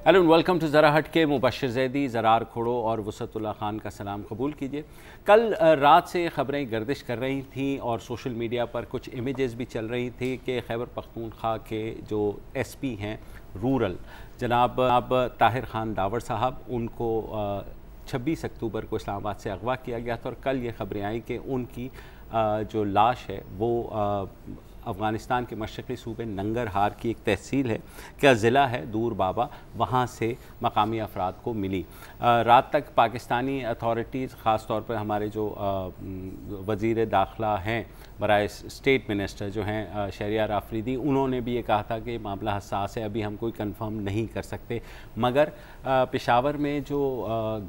Hello and welcome to ज़रा हट के। मुबशर ज़ैदी, ज़रार खोड़ो और वसअतुल्ला ख़ान का सलाम कबूल कीजिए। कल रात से ख़बरें गर्दिश कर रही थीं और सोशल मीडिया पर कुछ इमेजेस भी चल रही थी कि खैबर पख्तूनख्वा के जो एसपी हैं रूरल जनाब ताहिर ख़ान दावर साहब, उनको 26 अक्टूबर को इस्लामाबाद से अगवा किया गया था और कल ये ख़बरें आई कि उनकी जो लाश है वो अफ़गानिस्तान के मशरक़ी सूबे नंगरहार की एक तहसील है, क्या ज़िला है दूर बाबा, वहाँ से मकामी अफराद को मिली। रात तक पाकिस्तानी अथॉरिटीज़, ख़ास तौर पर हमारे जो वज़ीर दाखिला हैं, बराए स्टेट मिनिस्टर जो हैं शहरियार आफरीदी, उन्होंने भी ये कहा था कि मामला हसास है, अभी हम कोई कंफर्म नहीं कर सकते। मगर पेशावर में जो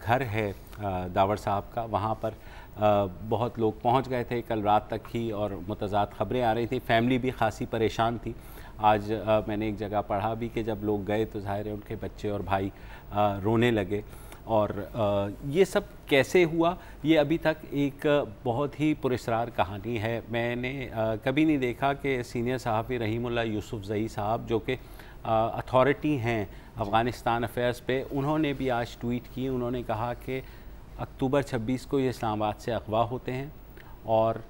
घर है दावर साहब का, वहाँ पर बहुत लोग पहुंच गए थे कल रात तक ही और मुतज़ाद ख़बरें आ रही थी। फैमिली भी खासी परेशान थी। आज मैंने एक जगह पढ़ा भी कि जब लोग गए तो ज़ाहिर है उनके बच्चे और भाई रोने लगे। और ये सब कैसे हुआ, ये अभी तक एक बहुत ही पुरस्रार कहानी है। मैंने कभी नहीं देखा कि सीनियर सहाफ़ी रहीमुल्लाह यूसुफ़ज़ई साहब, जो कि अथॉरिटी हैं अफ़गानिस्तान अफेयर्स पे, उन्होंने भी आज ट्वीट की। उन्होंने कहा कि अक्टूबर 26 को ये इस्लामाबाद से अगवा होते हैं और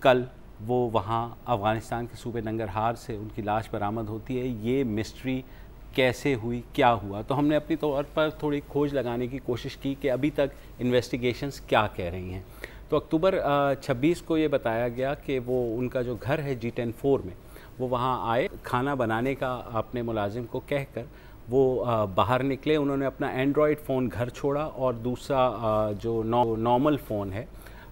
कल वो वहाँ अफ़गानिस्तान के सूबे नंगरहार से उनकी लाश बरामद होती है। ये मिस्ट्री कैसे हुई, क्या हुआ, तो हमने अपनी तौर पर थोड़ी खोज लगाने की कोशिश की कि अभी तक इन्वेस्टिगेशंस क्या कह रही हैं। तो अक्टूबर 26 को ये बताया गया कि वो उनका जो घर है G10-4 में, वो वहाँ आए, खाना बनाने का अपने मुलाजिम को कहकर वो बाहर निकले। उन्होंने अपना एंड्रॉयड फ़ोन घर छोड़ा और दूसरा जो नॉर्मल फ़ोन है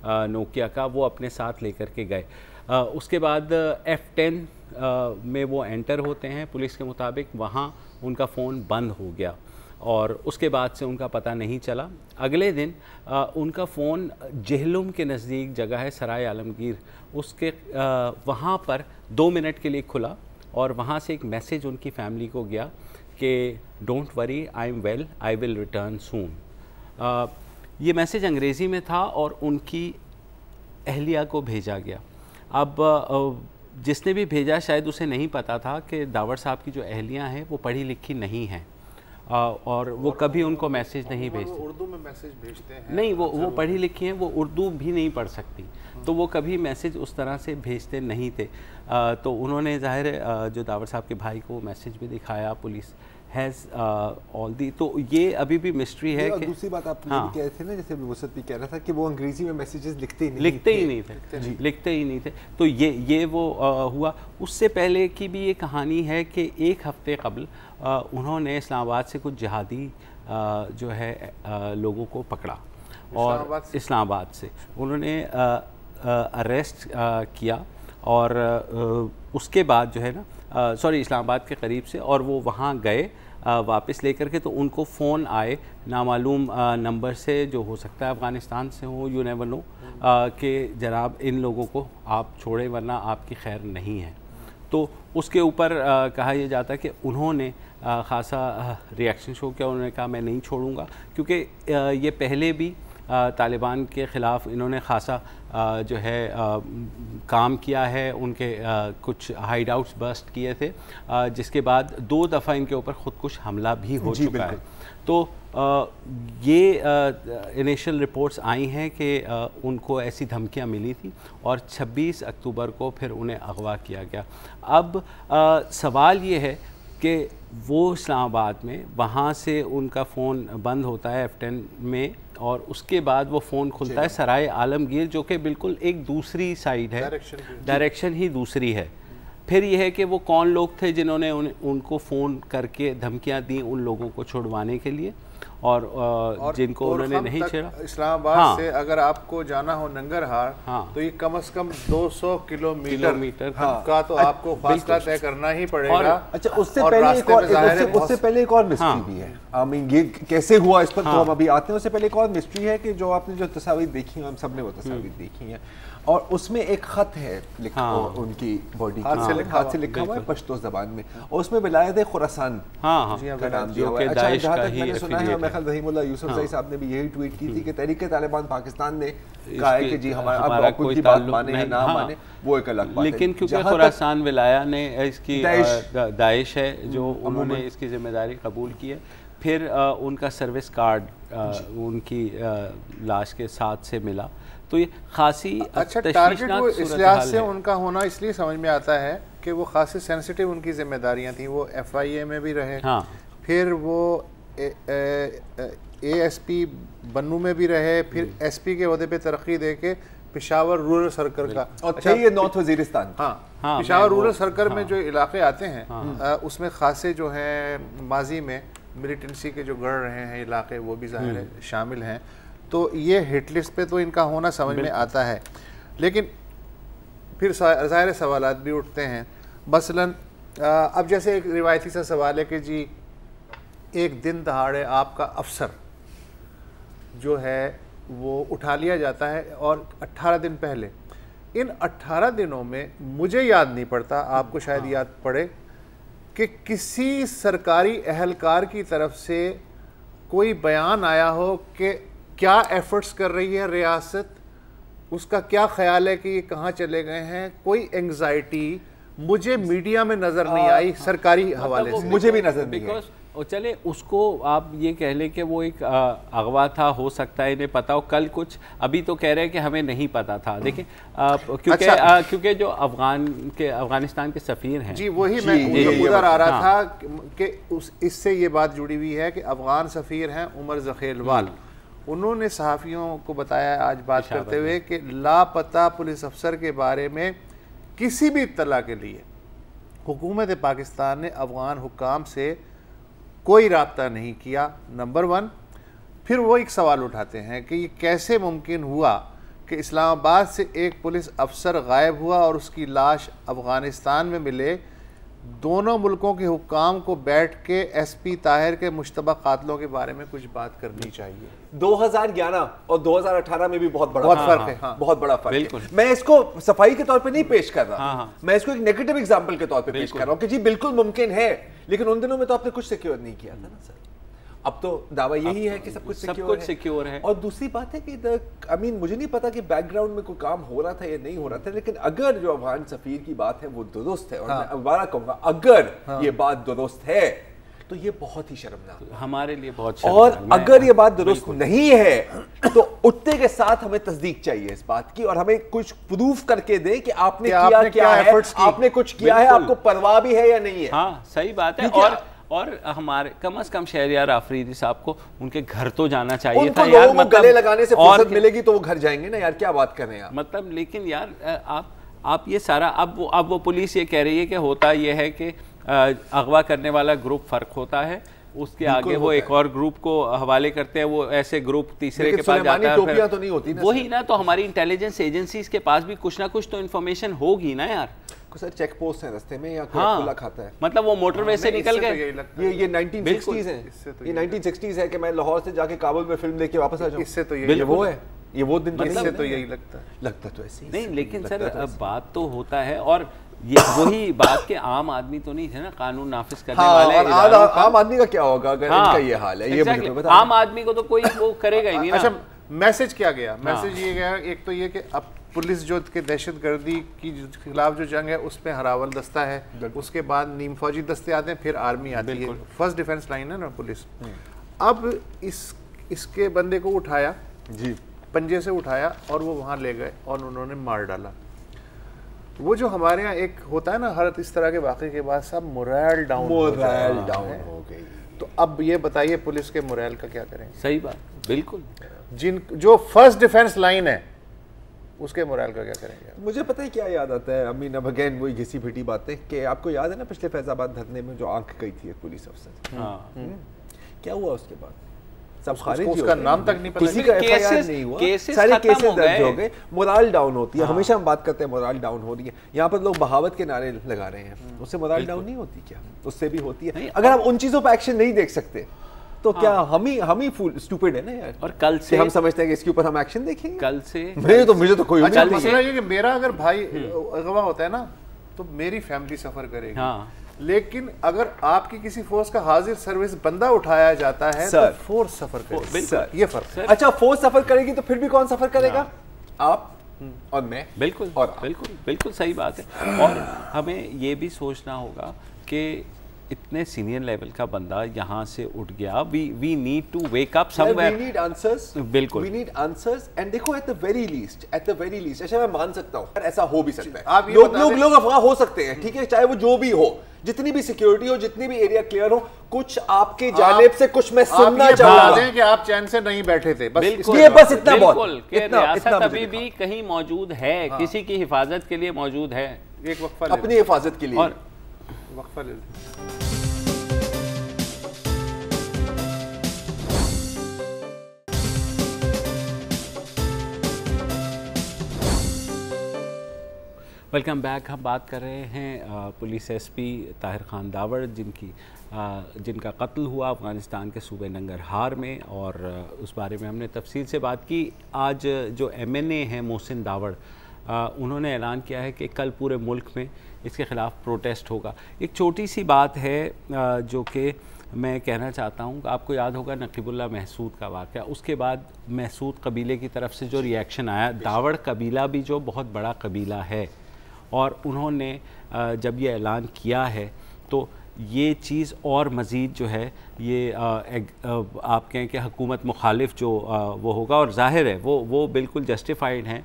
नोकिया का, वो अपने साथ लेकर के गए। उसके बाद F10 में वो एंटर होते हैं। पुलिस के मुताबिक वहाँ उनका फ़ोन बंद हो गया और उसके बाद से उनका पता नहीं चला। अगले दिन उनका फ़ोन जहलुम के नज़दीक जगह है सराय आलमगीर, उसके वहाँ पर 2 मिनट के लिए खुला और वहाँ से एक मैसेज उनकी फ़ैमिली को गया कि don't worry, I am well, I will return soon. ये मैसेज अंग्रेज़ी में था और उनकी अहलिया को भेजा गया। अब जिसने भी भेजा शायद उसे नहीं पता था कि दावर साहब की जो अहलियाँ हैं वो पढ़ी लिखी नहीं हैं और वो कभी उनको मैसेज नहीं भेजते। उर्दू में मैसेज भेजते हैं? नहीं, वो पढ़ी लिखी हैं, वो उर्दू भी नहीं पढ़ सकती, तो वो कभी मैसेज उस तरह से भेजते नहीं थे। तो उन्होंने ज़ाहिर जो दावर साहब के भाई को मैसेज भी दिखाया। पुलिस हैज़ ऑल दी, तो ये अभी भी मिस्ट्री है कि दूसरी बात आप ये कह रहे थे ना, जैसे वसत भी कह रहा था कि वो अंग्रेज़ी में मैसेजेस लिखते ही नहीं थे। तो ये वो हुआ। उससे पहले की भी ये कहानी है कि एक हफ़्ते कबल उन्होंने इस्लामाबाद से कुछ जिहादी जो है लोगों को पकड़ा और इस्लामाबाद से उन्होंने अरेस्ट किया और उसके बाद जो है ना इस्लामाबाद के करीब से, और वो वहाँ गए वापस लेकर के। तो उनको फ़ोन आए नामालूम नंबर से, जो हो सकता है अफ़गानिस्तान से हो, यू नेवर नो, कि जनाब इन लोगों को आप छोड़ें वरना आपकी खैर नहीं है। तो उसके ऊपर कहा यह जाता है कि उन्होंने ख़ासा रिएक्शन शो किया। उन्होंने कहा मैं नहीं छोड़ूंगा, क्योंकि ये पहले भी तालिबान के ख़िलाफ़ इन्होंने ख़ासा जो है काम किया है। उनके कुछ हाइड आउट्स बस्ट किए थे, जिसके बाद 2 दफ़ा इनके ऊपर ख़ुदकुश हमला भी हो चुका है। तो ये इनिशियल रिपोर्ट्स आई हैं कि उनको ऐसी धमकियां मिली थी और 26 अक्टूबर को फिर उन्हें अगवा किया गया। अब सवाल ये है कि वो इस्लामाबाद में, वहाँ से उनका फ़ोन बंद होता है F10 में और उसके बाद वो फ़ोन खुलता है सराय आलमगीर, जो कि बिल्कुल एक दूसरी साइड है, डायरेक्शन ही दूसरी है। फिर यह है कि वो कौन लोग थे जिन्होंने उनको फ़ोन करके धमकियां दी उन लोगों को छुड़वाने के लिए, और जिनको उन्होंने नहीं छेड़ा। इस्लामाबाद से अगर आपको जाना हो नंगरहार, तो ये कम से कम 200 किलोमीटर का तो आपको फासला तय करना ही पड़ेगा। अच्छा, उससे पहले एक और मिस्ट्री भी है। आई मीन ये कैसे हुआ, इस पर तो हम अभी आते हैं। उससे पहले एक और मिस्ट्री है कि जो आपने जो तस्वीर देखी, हम सब ने वो तस्वीर देखी है, और उसमें एक ख़त है उनकी बॉडी हाथ से लिखा हुआ है पश्तो ज़बान में, और उसमें विलायत खुरासान का नाम दिया हुआ है। अच्छा, जहाँ तक मैंने सुना है, मैं रहीमुल्लाह यूसुफ़ज़ई साहब ने भी यही ट्वीट की थी कि तहरीक तालिबान पाकिस्तान ने कहा है कि जी हमारा कोई बात माने या ना माने वो एक अलग बात है, लेकिन क्योंकि खुरासान विलाया ने इसकी दाइश है जो उन्होंने इसकी जिम्मेदारी कबूल की है, फिर उनका सर्विस कार्ड उनकी लाश के साथ से मिला। तो ये खासी अच्छा टारगेट वो इस लिहाज से उनका होना इसलिए समझ में आता है कि वो खासी सेंसिटिव उनकी जिम्मेदारियां थी। वो FIA में भी रहे, हाँ। फिर वो ASP बन्नू में भी रहे, फिर SP के ओहदे पे तरक्की दे के पेशावर रूरल सर्कल का, अच्छा ये नॉर्थ वजीरिस्तान, हाँ पेशावर रूरल सर्कल में जो इलाके आते हैं उसमें खासे जो हैं माजी में मिलिटेंसी के जो गढ़ रहे हैं इलाके वो भी ज़ाहिर है शामिल हैं। तो ये हिट लिस्ट पे तो इनका होना समझ में आता है। लेकिन फिर ज़ाहिर सवालात भी उठते हैं। मसलन अब जैसे एक रिवायती सा सवाल है कि जी एक दिन दहाड़े आपका अफसर जो है वो उठा लिया जाता है और 18 दिन पहले, इन 18 दिनों में मुझे याद नहीं पड़ता, आपको शायद याद पड़े, कि किसी सरकारी अहलकार की तरफ से कोई बयान आया हो कि क्या एफर्ट्स कर रही है रियासत, उसका क्या ख्याल है कि ये कहाँ चले गए हैं। कोई एंग्जाइटी मुझे मीडिया में नज़र नहीं आई सरकारी हवाले से, मुझे भी नज़र नहीं आई। और चले उसको आप ये कह लें कि वो एक अगवा था, हो सकता है इन्हें पता हो। कल कुछ अभी तो कह रहे हैं कि हमें नहीं पता था। देखिए क्योंकि जो अफगानिस्तान के सफ़ीर हैं जी, वही मैं उधर आ रहा था कि इससे ये बात जुड़ी हुई है कि अफगान सफ़ीर हैं उमर ज़खेलवाल, उन्होंने सहाफ़ियों को बताया आज बात करते हुए कि लापता पुलिस अफसर के बारे में किसी भी इत्तला के लिए हुकूमत पाकिस्तान ने अफगान हुक्काम से कोई राब्ता नहीं किया, नंबर 1। फिर वो एक सवाल उठाते हैं कि ये कैसे मुमकिन हुआ कि इस्लामाबाद से एक पुलिस अफसर गायब हुआ और उसकी लाश अफ़गानिस्तान में मिले। दोनों मुल्कों के हुक्काम को बैठ के SP ताहिर के मुश्तबा कातलों के बारे में कुछ बात करनी चाहिए। 2011 और 2018 में भी बहुत बड़ा फर्क है, बहुत बड़ा फर्क है। मैं इसको सफाई के तौर पे नहीं पेश कर रहा, मैं इसको एक नेगेटिव एग्जांपल के तौर पे पेश कर रहा हूं कि जी बिल्कुल मुमकिन है, लेकिन उन दिनों में तो आपने कुछ सिक्योर नहीं किया था ना सर। अब तो दावा यही है कि सब कुछ सिक्योर है। और दूसरी बात है कि मुझे नहीं पता कि बैकग्राउंड में कोई काम हो रहा था या नहीं हो रहा था, लेकिन अगर जो अफगान सफीर की बात है वो दुरुस्त है, और मैं दोबारा कहूंगा अगर ये बात दुरुस्त है तो ये बहुत ही शर्मनाक हमारे लिए, बहुत और अगर ये बात दुरुस्त नहीं है तो उठते के साथ हमें तस्दीक चाहिए इस बात की, और हमें कुछ प्रूफ करके दे कि आपने क्या है, आपने कुछ किया है, आपको परवाह भी है या नहीं है। हाँ सही बात है। और हमारे कम से कम शहरियार आफरीदी साहब को उनके घर तो जाना चाहिए था यार। मतलब गले लगाने से फुर्सत मिलेगी तो वो घर जाएंगे ना यार, क्या बात कर रहे हैं आप। मतलब लेकिन यार आप ये सारा अब वो पुलिस ये कह रही है कि होता ये है कि अगवा करने वाला ग्रुप फर्क होता है, उसके आगे वो एक और ग्रुप को हवाले करते हैं, वो ऐसे ग्रुप तीसरे के पास जाता है। टोपियां तो नहीं होती ना वही ना, तो हमारी इंटेलिजेंस एजेंसीज के पास भी कुछ ना कुछ तो इन्फॉर्मेशन होगी ना यार। सर चेक पोस्ट है रास्ते में या खुला खाता है, मतलब वो मोटरवे से निकल गए। ये 1960s है, ये 1960s है कि मैं लाहौर से जाके काबुल में फिल्म देख के वापस आ जाऊं। इससे तो ये वो है, ये वो दिन इससे तो यही लगता तो ऐसे ही नहीं। लेकिन सर अब बात तो होता है, और ये वही बात के आम आदमी तो नहीं थे ना कानून नाफिज करने वाले। आम आदमी का क्या होगा अगर इनका ये हाल है, ये मुझे बता। आम आदमी को तो कोई वो करेगा ही नहीं ना। अच्छा मैसेज क्या गया? मैसेज ये गया एक तो ये कि अब पुलिस जो के दहशतगर्दी की खिलाफ जो जंग है उसमें हरावल दस्ता है, उसके बाद नीम फौजी दस्ते आते हैं, फिर आर्मी आती है, फर्स्ट डिफेंस लाइन है ना पुलिस। अब इसके बंदे को उठाया जी, पंजे से उठाया और वो वहाँ ले गए और उन्होंने मार डाला। वो जो हमारे यहाँ एक होता है ना, हर इस तरह के वाक़े के बाद सब मोरल डाउन हो गई। तो अब ये बताइए पुलिस के मोरल का क्या करें? सही बात, बिल्कुल। जो फर्स्ट डिफेंस लाइन है उसके मोरल का क्या करेंगे? मुझे पता है क्या याद आता है, अमीन अब अगेन वही घिसी पिटी बातें, कि आपको याद है ना पिछले फैजाबाद धरने में जो आंख गई थी एक पुलिस अफसर, क्या हुआ उसके बाद? सब खारिज, उसका नाम तक नहीं पता, किसी का FIR नहीं हुआ, सारे केसेस दर्ज हो गए, मोरल डाउन होती है। हमेशा हम बात करते हैं मोरल डाउन हो रही है, यहाँ पर लोग बहावत के नारे लगा रहे हैं, उससे मोरल डाउन नहीं होती क्या? उससे भी होती है। अगर आप उन चीजों पर एक्शन नहीं देख सकते तो क्या हम ही फूल स्टूपिड है ना यार। और कल से हम समझते हैं कि इसके ऊपर हम एक्शन देखेंगे। कल से मुझे तो कोई अच्छा मसला ये कि मेरा अगर भाई अगवा होता है ना तो मेरी फैमिली सफर करेगी। हाँ। लेकिन अगर आपकी किसी फोर्स का हाजिर सर्विस बंदा उठाया जाता है तो फोर्स सफर करेगी, ये फर्क है। अच्छा फोर्स सफर करेगी तो फिर भी कौन सफर करेगा? आप और मैं। बिल्कुल, और बिल्कुल सही बात है। और हमें ये भी सोचना होगा कि इतने सीनियर लेवल का बंदा यहाँ से उठ गया, we need to wake up somewhere, we need answers, बिल्कुल वी नीड आंसर्स। एंड देखो एट द वेरी लीस्ट अच्छा मैं मान सकता हूँ ऐसा हो भी सकता है, आप लोग अफवाह हो सकते हैं, ठीक है, चाहे वो जो भी हो, जितनी भी सिक्योरिटी हो, जितनी भी एरिया क्लियर हो, कुछ आपके जानिब से कुछ मैं सुनना चाहता हूं कि आप चैन से नहीं बैठे थे, बस ये बस इतना बहुत, रियासत अभी भी कहीं मौजूद है, किसी की हिफाजत के लिए मौजूद है, एक वक्फा अपनी हिफाजत के लिए, और वक्फा ले वेलकम बैक। हम बात कर रहे हैं पुलिस एसपी ताहिर खान दावड़ जिनका कत्ल हुआ अफ़गानिस्तान के सूबे नंगरहार में, और उस बारे में हमने तफसील से बात की। आज जो MNA हैं मोहसिन दावड़, उन्होंने ऐलान किया है कि कल पूरे मुल्क में इसके ख़िलाफ़ प्रोटेस्ट होगा। एक छोटी सी बात है जो कि मैं कहना चाहता हूँ, आपको याद होगा नकीबुल्लाह महसूद का वाक़या, उसके बाद महसूद कबीले की तरफ से जो रिएक्शन आया, दावड़ कबीला भी जो बहुत बड़ा कबीला है, और उन्होंने जब ये ऐलान किया है तो ये चीज़ और मज़ीद जो है ये आप कहें कि हुकूमत मुखालिफ जो वो होगा, और ज़ाहिर है वो बिल्कुल जस्टिफाइड हैं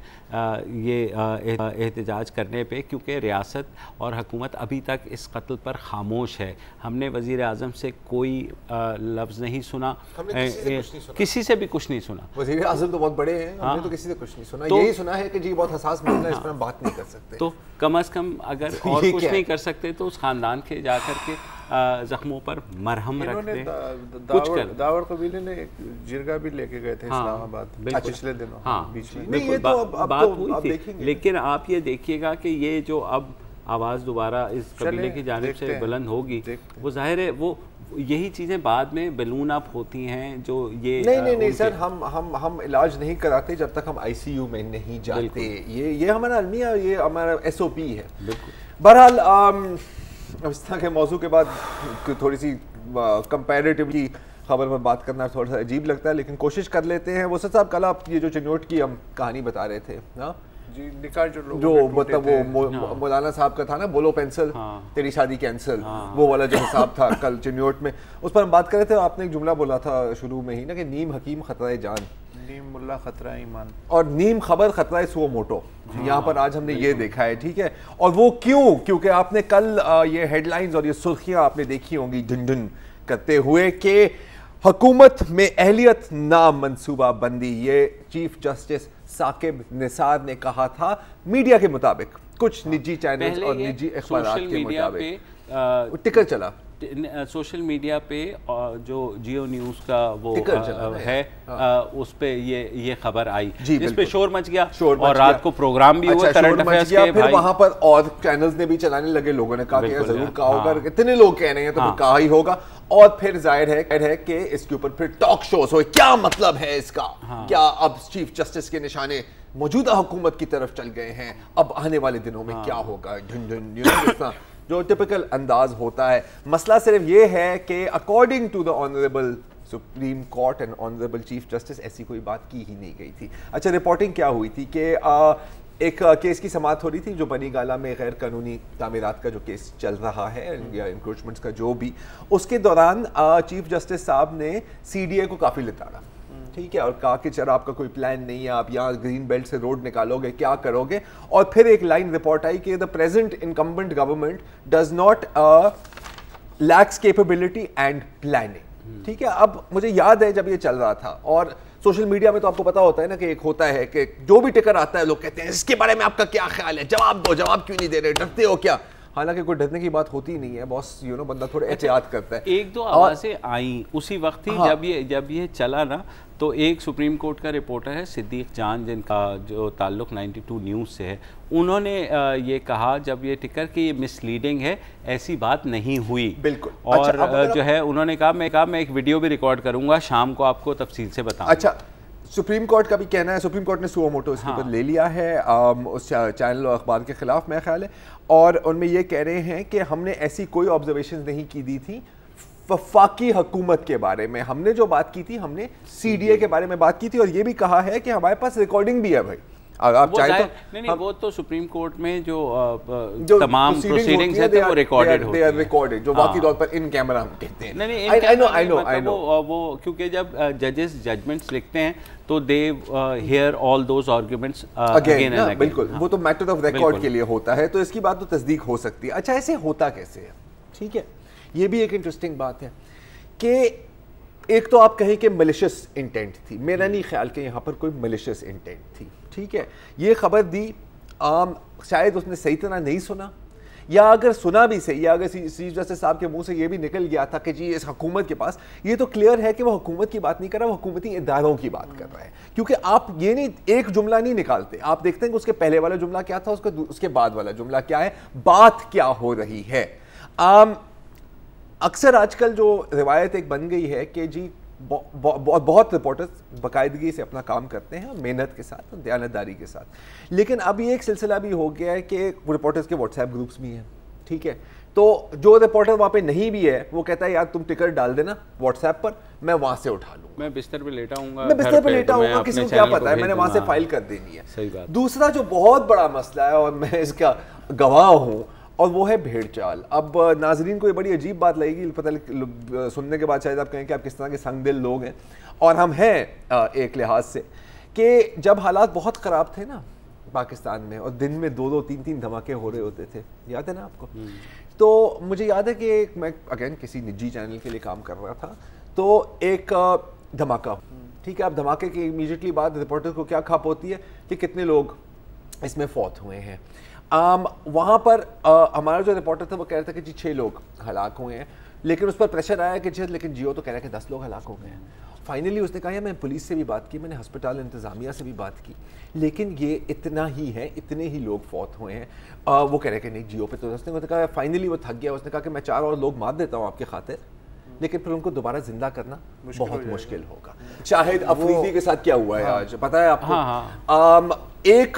ये एहतजाज करने पे, क्योंकि रियासत और हुकूमत अभी तक इस कत्ल पर खामोश है। हमने वज़ीर आज़म से कोई लफ्ज़ नहीं सुना, किसी से भी कुछ नहीं सुना। वज़ीर आज़म तो बहुत बड़े हैं, हमने तो किसी से कुछ नहीं सुना, यही सुना है कि जी बहुत हसास मामला है, इस पर हम बात नहीं कर सकते। तो कम अज़ कम अगर और कुछ नहीं कर सकते तो उस ख़ानदान के जा कर के ज़ख्मों पर मरहम रख दें, कुछ कर। दावड़ कबीले ने एक जिरगा भी लेके गए थे इस्लामाबाद पिछले दिनों, बीच में बिल्कुल बात हुई थी। लेकिन आप ये देखिएगा कि ये जो अब आवाज़ दोबारा इस कबीले की जानिब से बुलंद होगी, वो जाहिर है वो यही चीज़ें बाद में बलून अप होती हैं जो ये नहीं सर, हम इलाज नहीं कराते जब तक हम ICU में नहीं जाते, ये हमारा अलमिया, ये हमारा SOP है। बहरहाल अब इस तरह के मौजू के बाद थोड़ी सी कंपैरेटिवली खबर पर बात करना थोड़ा सा अजीब लगता है, लेकिन कोशिश कर लेते हैं। वसत साहब, कल आप ये जो चिन्होट की हम कहानी बता रहे थे ना जी, निकाह जो मतलब वो मौलाना साहब का था ना, बोलो पेंसिल तेरी शादी कैंसिल, वो वाला जो हिसाब था कल चिन्होट में, उस पर हम बात कर रहे थे। आपने एक जुमला बोला था शुरू में ही ना कि नीम हकीम खतरा जान, नीम मुल्ला खतरा ईमान, और नीम खबर खतरा सुओ मोटो। यहाँ पर आज हमने ये देखा है, ठीक है। और वो क्यों? क्योंकि आपने कल ये हेडलाइंस और ये सुर्खियाँ आपने देखी होंगी ढुन करते हुए कि हुकूमत में अहलियत नामंसूबा बंदी, ये चीफ जस्टिस साकिब निसार ने कहा था मीडिया के मुताबिक, कुछ निजी चैनल्स और निजी अखबारात के मुताबिक टिकर चला सोशल मीडिया पे, जो जियो न्यूज़ का वो है उस पे ये खबर आई, जिस पे शोर मच गया, और रात को प्रोग्राम भी हुआ करंट अफेयर्स के, फिर वहां पर और चैनल्स ने भी चलाने लगे, लोगों ने कहा कि जरूर कहा होगा, इतने लोग कह रहे हैं तो कहा ही होगा, और फिर जाहिर है कि इसके ऊपर फिर टॉक शोज हो। क्या मतलब है इसका? क्या अब चीफ जस्टिस के निशाने मौजूदा हुकूमत की तरफ चल गए हैं? अब आने वाले दिनों में क्या होगा? ढुन जो टिपिकल अंदाज होता है। मसला सिर्फ ये है कि according to the honourable supreme court and honourable chief justice ऐसी कोई बात की ही नहीं गई थी। अच्छा, रिपोर्टिंग क्या हुई थी कि एक केस की समाअत हो रही थी जो बनी गाला में गैर कानूनी तामीरात का जो केस चल रहा है या इंक्रोचमेंट्स का जो भी, उसके दौरान चीफ जस्टिस साहब ने CDA को काफ़ी लिताड़ा, ठीक है, और कहा कि चलो आपका कोई प्लान नहीं है, आप यहाँ ग्रीन बेल्ट से रोड निकालोगे, क्या करोगे? और फिर एक लाइन रिपोर्ट आई कि the present incumbent government does not lakhs capability and planning, ठीक है। अब मुझे याद है जब ये चल रहा था, और सोशल मीडिया में तो आपको पता होता है ना कि एक होता है कि जो भी टिकर आता है लोग कहते हैं इसके बारे में आपका क्या ख्याल है, जवाब दो, जवाब क्यों नहीं दे रहे, डरते हो क्या? हालांकि कोई डरने की बात होती नहीं है बॉस, बंदा थोड़ा एहतियात करता है। एक दो आवाज़ें आई उसी वक्त ही जब ये चला ना, तो एक सुप्रीम कोर्ट का रिपोर्टर है सिद्दीक जान, जिनका जो ताल्लुक़ 92 न्यूज़ से है, उन्होंने ये कहा जब ये टिकर कि ये मिसलीडिंग है, ऐसी बात नहीं हुई। बिल्कुल। और अच्छा, जो है उन्होंने कहा मैं एक वीडियो भी रिकॉर्ड करूँगा, शाम को आपको तफसील से बताऊँगा। अच्छा, सुप्रीम कोर्ट का भी कहना है, सुप्रीम कोर्ट ने सुओ मोटो इसके ऊपर ले लिया है उस चैनल और अखबार के खिलाफ, मेरा ख्याल है, और उनमें ये कह रहे हैं कि हमने ऐसी कोई ऑब्जर्वेशन नहीं की दी थी वफाकी हुकूमत के बारे में। हमने जो बात की थी, हमने CDA के बारे में बात की थी, और ये भी कहा है कि हमारे पास रिकॉर्डिंग भी है भाई, आप चाहे तो नहीं, वो तो सुप्रीम कोर्ट में जो तमाम प्रोसीडिंग्स है वो रिकॉर्डेड होते हैं, रिकॉर्डेड जो वाकई तौर पर इन कैमरा हम कहते हैं। नहीं, आई नो वो क्योंकि जब जजेस जजमेंट्स लिखते हैं तो they hear all those arguments again and again. बिल्कुल, वो तो मैटर ऑफ रिकॉर्ड के लिए होता है, तो इसकी बात तो तस्दीक हो सकती है। अच्छा, ऐसे होता कैसे है? ठीक है, ये भी एक इंटरेस्टिंग बात है कि एक तो आप कहें कि मलिशियस इंटेंट थी, मेरा नहीं ख्याल कि यहाँ पर कोई मलिशियस इंटेंट थी। ठीक है, ये खबर दी, शायद उसने सही तरह नहीं सुना, या अगर सुना भी सही, या अगर चीफ जस्टिस साहब के मुंह से ये भी निकल गया था कि जी इस हुकूमत के पास, ये तो क्लियर है कि वो हुकूमत की बात नहीं कर रहा, वो हुकूमती इदारों की बात कर रहा है। क्योंकि आप ये नहीं एक जुमला नहीं निकालते, आप देखते हैं कि उसके पहले वाला जुमला क्या था, उसके बाद वाला जुमला क्या है, बात क्या हो रही है। अक्सर आजकल जो रिवायत एक बन गई है कि जी बहुत रिपोर्टर्स बाकायदगी से अपना काम करते हैं, मेहनत के साथ, दयानतदारी के साथ, लेकिन अब ये एक सिलसिला भी हो गया है कि रिपोर्टर्स के व्हाट्सएप ग्रुप्स भी हैं। ठीक है, तो जो रिपोर्टर वहाँ पे नहीं भी है वो कहता है यार तुम टिकट डाल देना व्हाट्सएप पर, मैं वहाँ से उठा लूँगा, मैं बिस्तर पे लेटा हूँगा, मैं बिस्तर पे लेटा हूँगा, किसी को क्या पता है, मैंने वहाँ से फाइल कर देनी है। सही बात। दूसरा जो बहुत बड़ा मसला है और मैं इसका गवाह हूँ, और वो है भेड़ चाल। अब नाजरीन को ये बड़ी अजीब बात लगेगी, पता सुनने के बाद शायद आप कहें कि आप किस तरह के संग दिल लोग हैं, और हम हैं एक लिहाज से, कि जब हालात बहुत ख़राब थे ना पाकिस्तान में, और दिन में 2-2, 3-3 धमाके हो रहे होते थे, याद है ना आपको? तो मुझे याद है कि मैं अगेन किसी निजी चैनल के लिए काम कर रहा था, तो एक धमाका, ठीक है, अब धमाके की इमीडिएटली बाद रिपोर्टर को क्या खप होती है कि कितने लोग इसमें फौत हुए हैं। वहाँ पर हमारा जो रिपोर्टर था वो कह रहा था कि जी 6 लोग हलाक हुए हैं, लेकिन उस पर प्रेशर आया कि लेकिन जियो तो कह रहा है कि 10 लोग हलाक हो गए हैं। फाइनली उसने कहा मैं पुलिस से भी बात की, मैंने हस्पताल इंतज़ामिया से भी बात की, लेकिन ये इतना ही है, इतने ही लोग फौत हुए हैं। वो कह रहे हैं कि नहीं जियो पे, तो उसने कहा, फाइनली वो थक गया, उसने कहा कि मैं 4 और लोग मार देता हूँ आपके खातिर, लेकिन फिर उनको दोबारा जिंदा करना बहुत मुश्किल होगा। शाहिद अफरीदी के साथ क्या हुआ है आज पता है आपको? एक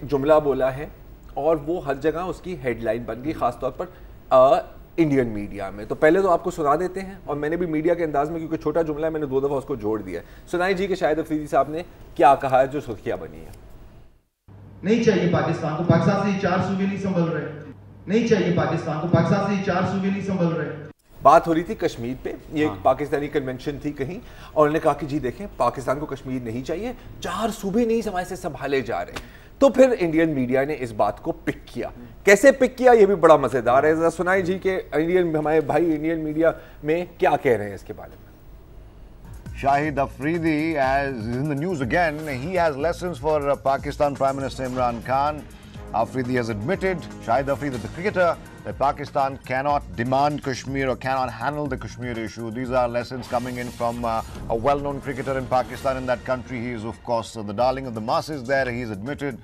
जुमला बोला है और वो हर जगह उसकी हेडलाइन बन गई, खासतौर पर इंडियन मीडिया में। तो पहले तो आपको सुना देते हैं, और मैंने भी मीडिया के अंदाज में, क्योंकि छोटा जुमला है, मैंने 2 दफ़ा उसको जोड़ दिया। सुनाई जी कि शाहिद अफरीदी साहब ने क्या कहा है जो सुर्खियां बनी है। नहीं चाहिए पाकिस्तान को, पाकिस्तान से 4 सूबे नहीं संभल रहे, नहीं चाहिए पाकिस्तान को, पाकिस्तान से 4 सूबे नहीं संभल रहे। बात हो रही थी कश्मीर पे, ये एक पाकिस्तानी कन्वेंशन थी कहीं, और उन्होंने कहा कि जी देखें पाकिस्तान को कश्मीर नहीं चाहिए, 4 सूबे नहीं समाज से संभाले जा रहे। तो फिर इंडियन मीडिया ने इस बात को पिक किया। कैसे पिक किया ये भी बड़ा मजेदार है, जरा सुनाई जी के हमारे भाई इंडियन मीडिया में क्या कह रहे हैं इसके बारे में। Shahid Afridi is in the news again. He has lessons for Pakistan Prime Minister Imran Khan. Afridi has admitted, Shahid Afridi, the cricketer, that Pakistan cannot demand Kashmir or cannot handle the Kashmir issue. These are lessons coming in from a well-known cricketer in Pakistan. In that country, he is, of course, the darling of the masses there. He has admitted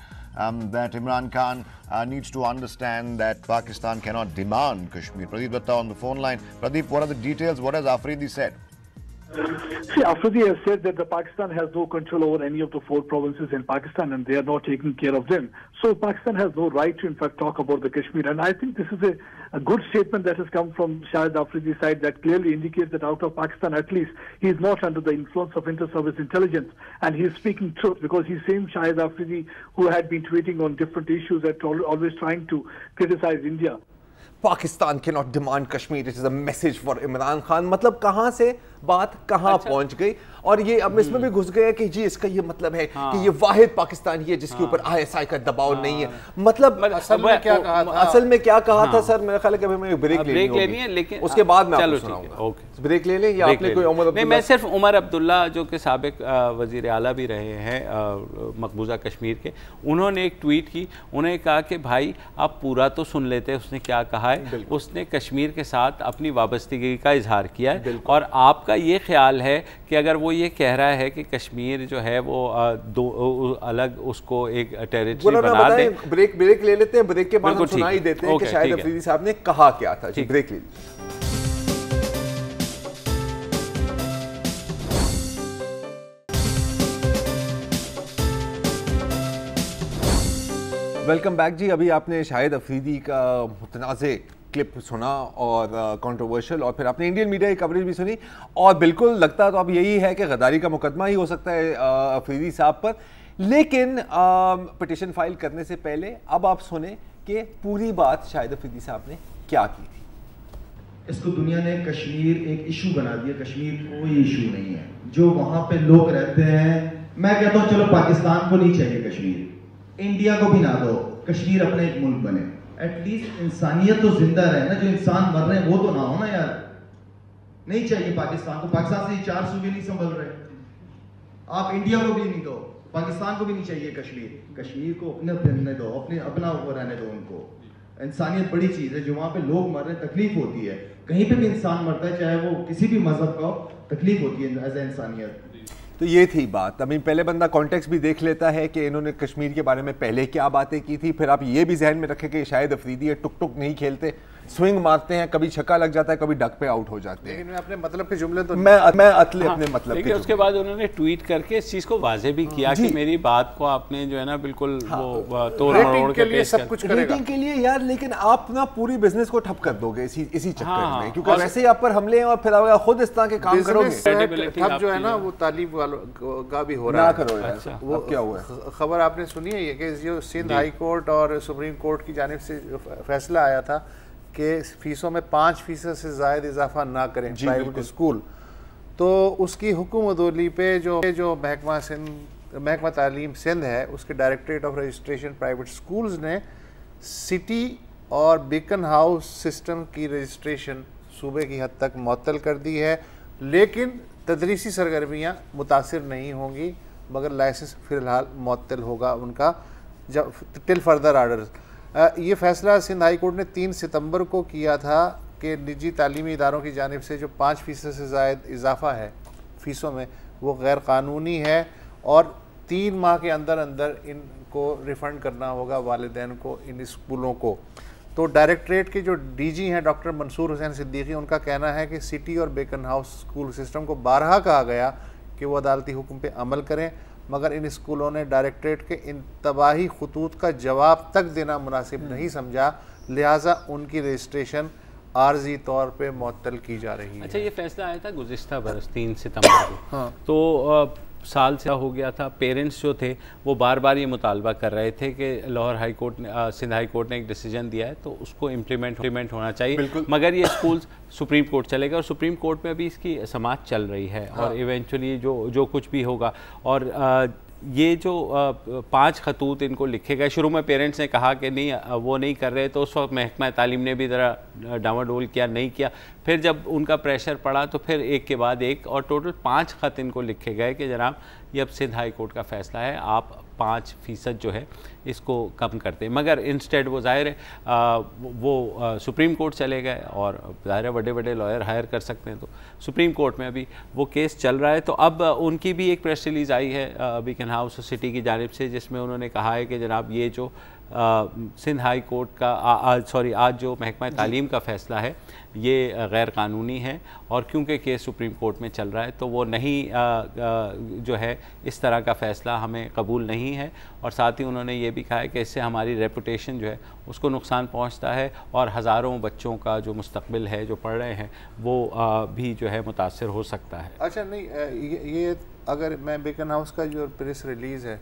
that Imran Khan needs to understand that Pakistan cannot demand Kashmir. Pradeep Datta on the phone line. Pradeep, what are the details? What has Afridi said? See, Afridi has said that the Pakistan has no control over any of the 4 provinces in Pakistan, and they are not taking care of them. So Pakistan has no right to, in fact, talk about the Kashmir. And I think this is a good statement that has come from Shahid Afridi's side that clearly indicates that out of Pakistan, at least, he is not under the influence of inter-service intelligence, and he is speaking truth, because he's same Shahid Afridi who had been tweeting on different issues that always trying to criticize India. Pakistan can not demand Kashmir, it is a message for Imran Khan. मतलब कहां से बात कहां पहुंच गई, और ये अब इसमें भी घुस गया कि जी इसका ये मतलब है कि ये वाहिद पाकिस्तान ही है जिसके ऊपर ISI का दबाव नहीं है। मतलब असल में क्या कहा था, असल में क्या कहा था सर? मेरा ख्याल है कि अभी हमें ब्रेक लेनी है, लेकिन उसके बाद मैं आपको सुनाऊंगा। ब्रेक ले लें या आपने कोई उमर अब्दुल्ला? मैं सिर्फ उमर अब्दुल्ला जो कि साबिक वजीर आला भी रहे हैं मकबूजा कश्मीर के, उन्होंने एक ट्वीट की, उन्होंने कहा कि भाई आप पूरा तो सुन लेते, उसने क्या कहा है। उसने कश्मीर के साथ अपनी वाबस्तगी का इजहार किया है, और आपका ये ख्याल है कि अगर वो ये कह रहा है कि कश्मीर जो है वो दो अलग उसको एक टेरिटरी बना दे। ब्रेक ले लेते हैं, ब्रेक के बाद हम सुनाई देते हैं कि शाहिद अफरीदी साहब ने कहा क्या था। जी ब्रेक ले लीजिए। वेलकम बैक जी। अभी आपने शाहिद अफरीदी का मुतनाज़े क्लिप सुना और कंट्रोवर्शियल, और फिर आपने इंडियन मीडिया की कवरेज भी सुनी, और बिल्कुल लगता तो अब यही है कि गद्दारी का मुकदमा ही हो सकता है अफरीदी साहब पर। लेकिन पिटिशन फाइल करने से पहले अब आप सुने कि पूरी बात शाहिद अफरीदी साहब ने क्या की थी। इसको दुनिया ने कश्मीर एक इशू बना दिया। कश्मीर कोई इशू नहीं है। जो वहां पे लोग रहते हैं, मैं कहता हूँ चलो पाकिस्तान को नहीं चाहिए कश्मीर, इंडिया को भी ना दो, कश्मीर अपने एक मुल्क बने। एटलीस्ट इंसानियत तो जिंदा रहे ना, जो इंसान मर रहे हैं वो तो ना हो ना यार। नहीं चाहिए पाकिस्तान को, पाकिस्तान से 4 सूबे नहीं संभल रहे, आप इंडिया को भी नहीं दो, पाकिस्तान को भी नहीं चाहिए कश्मीर। कश्मीर को अपने रहने दो, अपना वो रहने दो उनको। इंसानियत बड़ी चीज है। जो वहां पे लोग मर रहे हैं तकलीफ होती है, कहीं पे भी इंसान मरता है चाहे वो किसी भी मजहब का हो, तकलीफ होती है एज ए इंसानियत। तो ये थी बात। अभी पहले बंदा कॉन्टेक्स्ट भी देख लेता है कि इन्होंने कश्मीर के बारे में पहले क्या बातें की थी, फिर आप ये भी जहन में रखें कि शाहिद अफरीदी है, टुक टुक नहीं खेलते, स्विंग मारते हैं, कभी छक्का लग जाता है, कभी डक पे आउट हो जाते हैं। लेकिन मैं अपने मतलब के जुमले तो मैं अतले अपने मतलब लेकिन उसके बाद उन्होंने ट्वीट करके इस चीज को वाजे भी किया कि मेरी बात को आपने जो है ना बिल्कुल वो तोड़ मरोड़ के पेश सब कुछ करेगा रेटिंग के लिए यार। लेकिन आप ना पूरी बिजनेस को ठप कर दोगे इसी चक्कर में, क्योंकि वैसे ही आप पर हमले हैं और फिर आप खुद इस तरह के काम करोगे। ठप जो है ना वो तालीब वालों का भी हो रहा है। ना करो यार। वो क्या हुआ है? खबर आपने सुनी है ये कि जो सिंध हाई कोर्ट और सुप्रीम कोर्ट की जानिब से फैसला आया था कि फीसों में 5% से ज़ायद इजाफा ना करें प्राइवेट स्कूल, तो उसकी हुक्म अदौली पे जो महकमा तालीम सिंध है उसके directorate of registration private schools ने सिटी और बीकन हाउस सिस्टम की रजिस्ट्रेशन सूबे की हद तक मुअत्तल कर दी है। लेकिन तदरीसी सरगर्मियाँ मुतासिर नहीं होंगी, मगर लाइसेंस फ़िलहाल मुअत्तल होगा उनका जब टिल फर्दर आर्डर्स। ये फ़ैसला सिंध हाई कोर्ट ने 3 सितंबर को किया था कि निजी तालीमी इदारों की जानिब से जो 5% से ज़ायद इजाफा है फ़ीसों में वो गैर कानूनी है और 3 माह के अंदर अंदर इनको रिफ़ंड करना होगा वालिदैन को इन स्कूलों को। तो डायरेक्टरेट के जो डीजी हैं डॉक्टर मंसूर हुसैन सिद्दीकी, उनका कहना है कि सिटी और बेकन हाउस स्कूल सिस्टम को बारहा कहा गया कि वो अदालती हुक्म पे अमल करें, मगर इन स्कूलों ने डायरेक्टरेट के इन तबाही खतूत का जवाब तक देना मुनासिब नहीं समझा, लिहाजा उनकी रजिस्ट्रेशन आर्जी तौर पे मुअत्तल की जा रही है। अच्छा, ये फैसला आया था गुज़िश्ता बरस 3 सितंबर को। हाँ। तो साल से हो गया था। पेरेंट्स जो थे वो बार बार ये मुतालबा कर रहे थे कि लाहौर हाई कोर्ट ने सिंध हाई कोर्ट ने एक डिसीजन दिया है तो उसको इम्प्लीमेंट होना चाहिए, मगर ये स्कूल्स सुप्रीम कोर्ट चलेगा और सुप्रीम कोर्ट में अभी इसकी समाअत चल रही है। हाँ। और इवेंचुअली जो कुछ भी होगा, और ये जो 5 खतूत इनको लिखे गए, शुरू में पेरेंट्स ने कहा कि नहीं वो नहीं कर रहे, तो उस वक्त महकमा तालीम ने भी ज़रा डामाडोल किया, नहीं किया। फिर जब उनका प्रेशर पड़ा तो फिर एक के बाद एक और टोटल 5 खत इनको लिखे गए कि जनाब ये अब सिंध हाई कोर्ट का फ़ैसला है, आप 5% जो है इसको कम करते हैं। मगर इंस्टेड वो ज़ाहिर है वो सुप्रीम कोर्ट चले गए और ज़ाहिर है बड़े बड़े लॉयर हायर कर सकते हैं, तो सुप्रीम कोर्ट में अभी वो केस चल रहा है। तो अब उनकी भी एक प्रेस रिलीज़ आई है बीकन हाउस सिटी की जानिब से, जिसमें उन्होंने कहा है कि जनाब ये जो सिंध हाई कोर्ट का आज जो महकमा तालीम का फ़ैसला है ये गैर कानूनी है, और क्योंकि केस सुप्रीम कोर्ट में चल रहा है तो वो नहीं जो है इस तरह का फ़ैसला हमें कबूल नहीं है। और साथ ही उन्होंने ये भी कहा है कि इससे हमारी रेपुटेशन जो है उसको नुकसान पहुंचता है और हज़ारों बच्चों का जो मुस्तकबिल है जो पढ़ रहे हैं वो भी जो है मुतासर हो सकता है। अच्छा, नहीं ये अगर मैं बेकन हाउस का जो प्रेस रिलीज़ है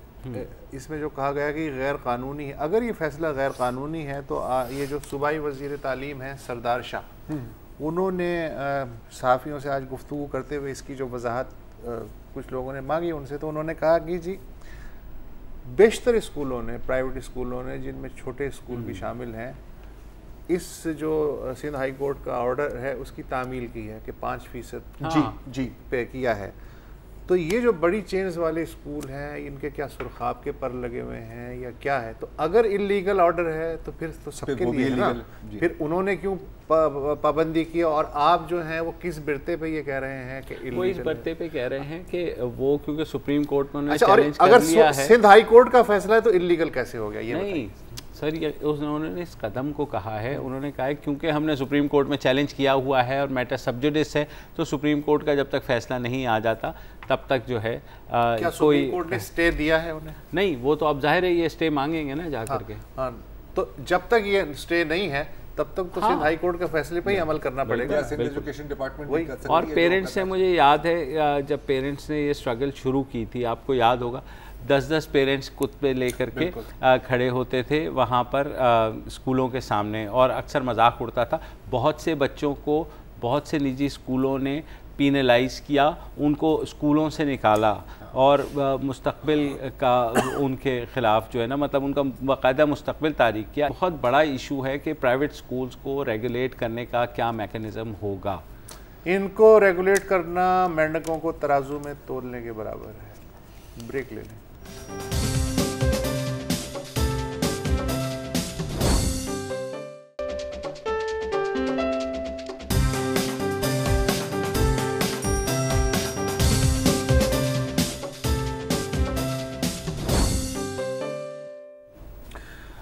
इसमें जो कहा गया कि गैर कानूनी है, अगर ये फैसला गैर कानूनी है तो ये जो सूबाई वज़ीर तालीम है सरदार शाह, उन्होंने सहाफ़ियों से आज गुफ्तगू करते हुए इसकी जो वजाहत कुछ लोगों ने मांगी उनसे, तो उन्होंने कहा कि जी बेशतर स्कूलों ने, प्राइवेट स्कूलों ने जिनमें छोटे स्कूल भी शामिल हैं, इस जो सिंध हाई कोर्ट का ऑर्डर है उसकी तामील की है कि 5% जी पे किया है। तो ये जो बड़ी चेन्स वाले स्कूल हैं इनके क्या सुरखाब के पर लगे हुए हैं या क्या है? तो अगर इल्लीगल ऑर्डर है तो फिर तो सबके लिए है ना, फिर उन्होंने क्यों पाबंदी की? और आप जो हैं वो किस बिरते पे ये कह रहे हैं कि वो इस बिरते पे कह रहे हैं कि वो क्योंकि सुप्रीम कोर्ट में उन्होंने चैलेंज कर लिया है। सिंध हाई कोर्ट का फैसला है तो इल्लीगल कैसे हो गया? ये नहीं सर, ये उन्होंने इस कदम को कहा है, उन्होंने कहा है क्योंकि हमने सुप्रीम कोर्ट में चैलेंज किया हुआ है और मैटर सब जुडिस है, तो सुप्रीम कोर्ट का जब तक फैसला नहीं आ जाता तब तक जो है क्या सुप्रीम कोर्ट ने स्टे दिया है उन्हें? नहीं, वो तो अब जाहिर है ये स्टे मांगेंगे ना जा करके। हाँ, तो जब तक ये स्टे नहीं है तब तक तो सिंध हाई कोर्ट के फैसले पे ही अमल करना पड़ेगा। सिंध एजुकेशन डिपार्टमेंट भी कर सकती है। और पेरेंट्स से मुझे याद है जब पेरेंट्स ने ये स्ट्रगल शुरू की थी, आपको याद होगा 10-10 पेरेंट्स कुत्ते लेकर के खड़े होते थे वहाँ पर स्कूलों के सामने, और अक्सर मजाक उड़ता था। बहुत से बच्चों को बहुत से निजी स्कूलों ने पीनलाइज किया, उनको स्कूलों से निकाला और मुस्तकबिल का उनके ख़िलाफ़ जो है ना, मतलब उनका बाकायदा मुस्तकबिल तारीख किया। बहुत बड़ा इशू है कि प्राइवेट स्कूल्स को रेगुलेट करने का क्या मैकेनिज़्म होगा। इनको रेगुलेट करना मेंढकों को तराजू में तोलने के बराबर है। ब्रेक ले लें।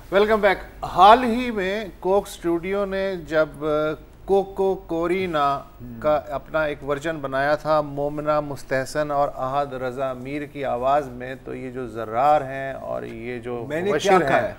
Welcome back. हाल ही में कोक स्टूडियो ने जब कोको कोरीना का अपना एक वर्जन बनाया था मोमिना मुस्तहसन और अहद रजा मीर की आवाज़ में, तो ये जो जर्रार हैं और ये जो मुबशिर हैं,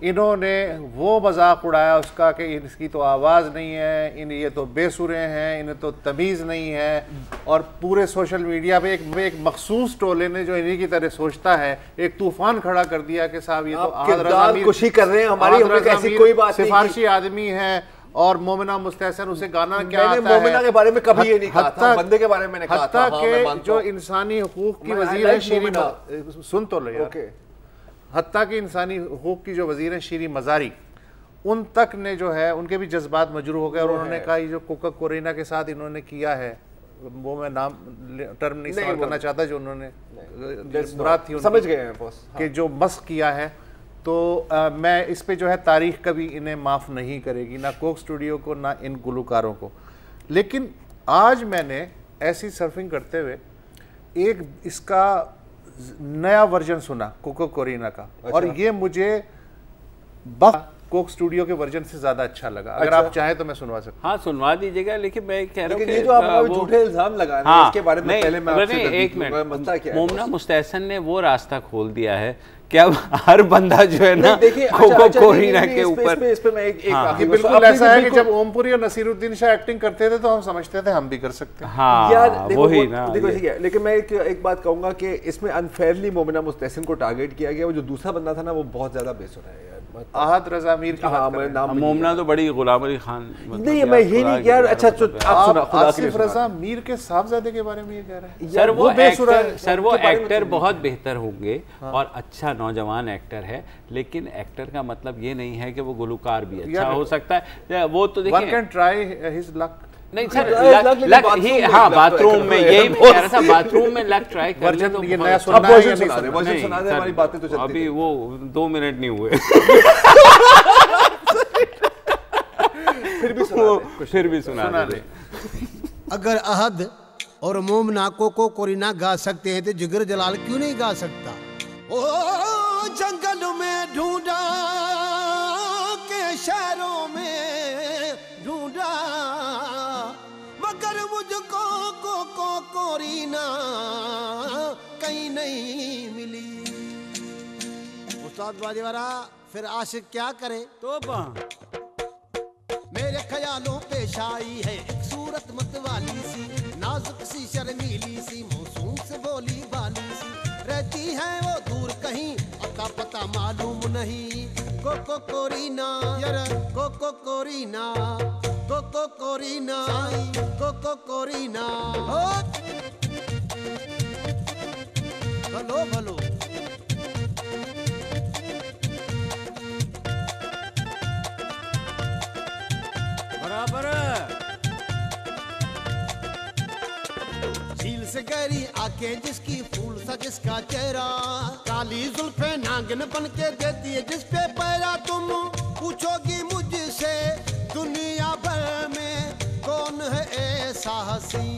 इन्होंने वो मजाक उड़ाया उसका कि इसकी तो आवाज़ नहीं है, ये तो बेसुरे हैं, इन्हें तो तमीज़ नहीं है। और पूरे सोशल मीडिया पे एक मखसूस टोले ने जो इन्हीं की तरह सोचता है एक तूफान खड़ा कर दिया कि साहब ये तो अहद रजा मीर खुशी कर रहे हैं हमारी, ऐसी कोई बात नहीं, सिफारशी आदमी है। और मोमिना मुस्तहसन उसे गाना क्या आता है? मोमिना के बारे में कभी ये नहीं कहा था, बंदे के बारे में मैंने कहा था। कि जो इंसानी हुकूक की वजीर है शीरी, सुन तो लो यार, हत्ता कि इंसानी हुकूक की जो वजीर है शीरी मजारी, उन तक ने जो है उनके भी जज्बात मजरू हो गए और उन्होंने कहा ये जो कोका कोरीना के साथ इन्होंने किया है, वो मैं नाम टर्म नहीं इस्तेमाल करना चाहता, जो उन्होंने मुराद थी समझ गए हैं बॉस, कि जो मस्क किया है, तो मैं इस पे जो है तारीख कभी इन्हें माफ़ नहीं करेगी, ना कोक स्टूडियो को ना इन गुलकारों को। लेकिन आज मैंने ऐसी सर्फिंग करते हुए एक इसका नया वर्जन सुना कोको कोरीना का, और ये मुझे कोक स्टूडियो के वर्जन से ज्यादा अच्छा लगा। अगर आप चाहें तो मैं सुनवा सकता हूँ। हाँ सुनवा दीजिएगा, लेकिन मैं कह रहा हूँ कि ये जो आप झूठे इल्जाम लगा रहे हैं इसके बारे में पहले मैं आपसे एक मिनट, मोमिना मुस्तहसन ने वो रास्ता खोल दिया है कि अब हर बंदा जो है ना कोको कोरीना के ऊपर, इस पे मैं एक बिल्कुल ऐसा है कि जब ओमपुरी और नसीरुद्दीन शाह एक्टिंग करते थे तो हम समझते थे हम भी कर सकते हैं। हाँ यार वही ना, देखो ठीक है, लेकिन मैं एक बात कहूंगा कि इसमें अनफेयरली मोमिना मुस्तहसन को टारगेट किया गया। वो जो दूसरा बंदा था ना वो बहुत ज्यादा बेसुरा है यार, अहद रजा मीर की बात कर रहे हैं। मोमिना तो बड़ी गुलाम अली खान नहीं, मैं यही नहीं यार। अच्छा आप सुना, आसिफ रजा मीर के साहबजादे के बारे में ये कह रहे हैं। सर वो एक्टर बहुत बेहतर होंगे और अच्छा नौजवान एक्टर है, लेकिन एक्टर का मतलब ये नहीं है कि वो गुलकार भी अच्छा हो सकता है। वो तो देखिए, one can try his luck. नहीं सर, लक ही, हाँ बाथरूम में, यही मैं कह रहा था, बाथरूम में लक ट्राई कर ले तो ये नया सुनना है या नहीं सुना दे, हमारी बातें तो चलती अभी वो 2 मिनट नहीं हुए फिर भी सुना दे। अगर अहद और मोमिना कोको कोरीना गा सकते हैं तो जिगर जलाल क्यों नहीं गा सकता? ओ जंगल में ढूंढा के शहरों में ढूंढा, मगर मुझको कोको कोरीना कहीं नहीं मिली। उस्ताद बाजीवारा, फिर आशिक क्या करे? तोबा। मेरे ख्यालों पेश आई है एक सूरत मतवाली सी, नाजुक सी शर्मीली सी, मौसूम से बोली बाली सी, रहती है वो दूर कहीं अता पता मालूम नहीं। कोको कोरीना यार, कोको कोरीना, कोको कोरीना, कोको कोरीना। भलो भलो बराबर। झील से गहरी आंखें जिसकी, फूल सा जिसका चेहरा, काली जुल्फे नागिन बन के देती है जिस पे पैरा। तुम पूछोगी मुझसे दुनिया भर में कौन है ऐसा हसी,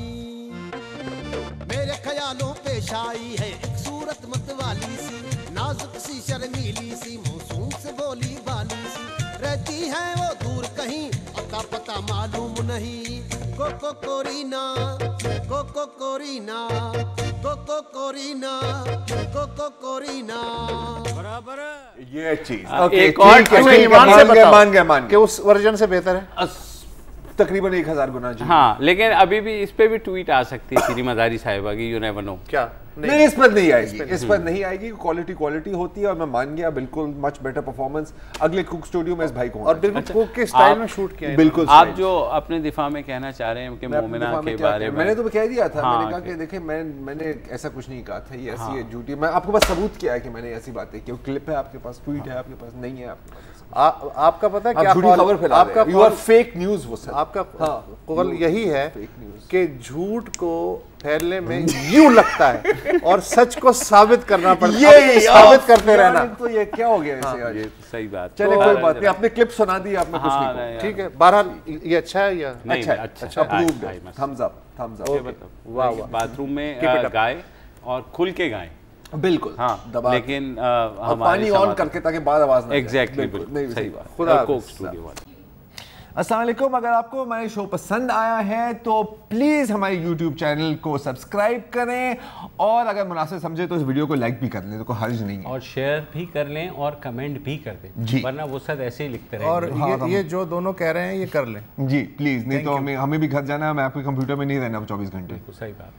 मेरे ख्यालों पेश आई है एक सूरत मतवाली सी, नाजुक सी शर्मीली सी, मौसूम से बोली बाली सी, रहती है वो दूर कहीं अता पता मालूम नहीं। कोको कोरीना, कोको कोरीना, कोको कोरीना, कोको कोरीना। बराबर। ये चीज एक और मान गया कि उस वर्जन से बेहतर है। तकरीबन 1000 गुना जी। हाँ, लेकिन अभी भी इस पे भी ट्वीट आ सकती है सीरी मज़ारी साहिबा की, यू नेवर नो। क्या नहीं, इस पर नहीं आएगी, इस पर नहीं आएगी। क्वालिटी होती है और मैं मान गया, बिल्कुल मच बेटर परफॉर्मेंस अगले कुक स्टूडियो में इस भाई को, और बिल्कुल कुक के स्टाइल में शूट किया है। बिल्कुल आप जो अपने दिफा में कहना चाह रहे हैं कि मोमिना के बारे में, मैंने तो कह दिया था, मैंने कहा कि देखिए मैंने ऐसा कुछ नहीं कहा था, ये ऐसी है झूठी। मैं आपको बस सबूत किया है कि मैंने ऐसी बातें की। क्लिप है आपके पास, ट्वीट है आपके पास, नहीं है आपके पास। आपका पता है क्या खबर फैला रहे हैं, यू आर फेक न्यूज़। वो सर आपका कौल यही है कि झूठ को फैलने में यूं लगता है और सच को साबित करना पड़ता है, साबित करते रहना। तो ये क्या हो गया ऐसे आज? ये सही बात। चलिए कोई बात नहीं, आपने क्लिप सुना दी, आपने कुछ नहीं, ठीक है। बहरहाल ये अच्छा है या अच्छा, अप्रूव्ड है, थम्स अप। वाह वाह। बाथरूम में गाय और खुल के गाय, बिल्कुल हाँ, लेकिन पानी ऑन करके ताकि बाहर आवाज ना। एग्जैक्टली, बिल्कुल सही बात। खुदा अस्सलाम वालेकुम। अगर आपको हमारे शो पसंद आया है तो प्लीज़ हमारे YouTube चैनल को सब्सक्राइब करें, और अगर मुनासिब समझे तो इस वीडियो को लाइक भी कर लें, तो कोई हर्ज नहीं है, और शेयर भी कर लें और कमेंट भी कर दें, वरना वो सब ऐसे ही लिखते रहेंगे। और ये जो दोनों कह रहे हैं ये कर लें जी प्लीज़, नहीं तो हमें भी घर जाना है, मैं आपके कंप्यूटर में नहीं रहना 24 घंटे। सही बात।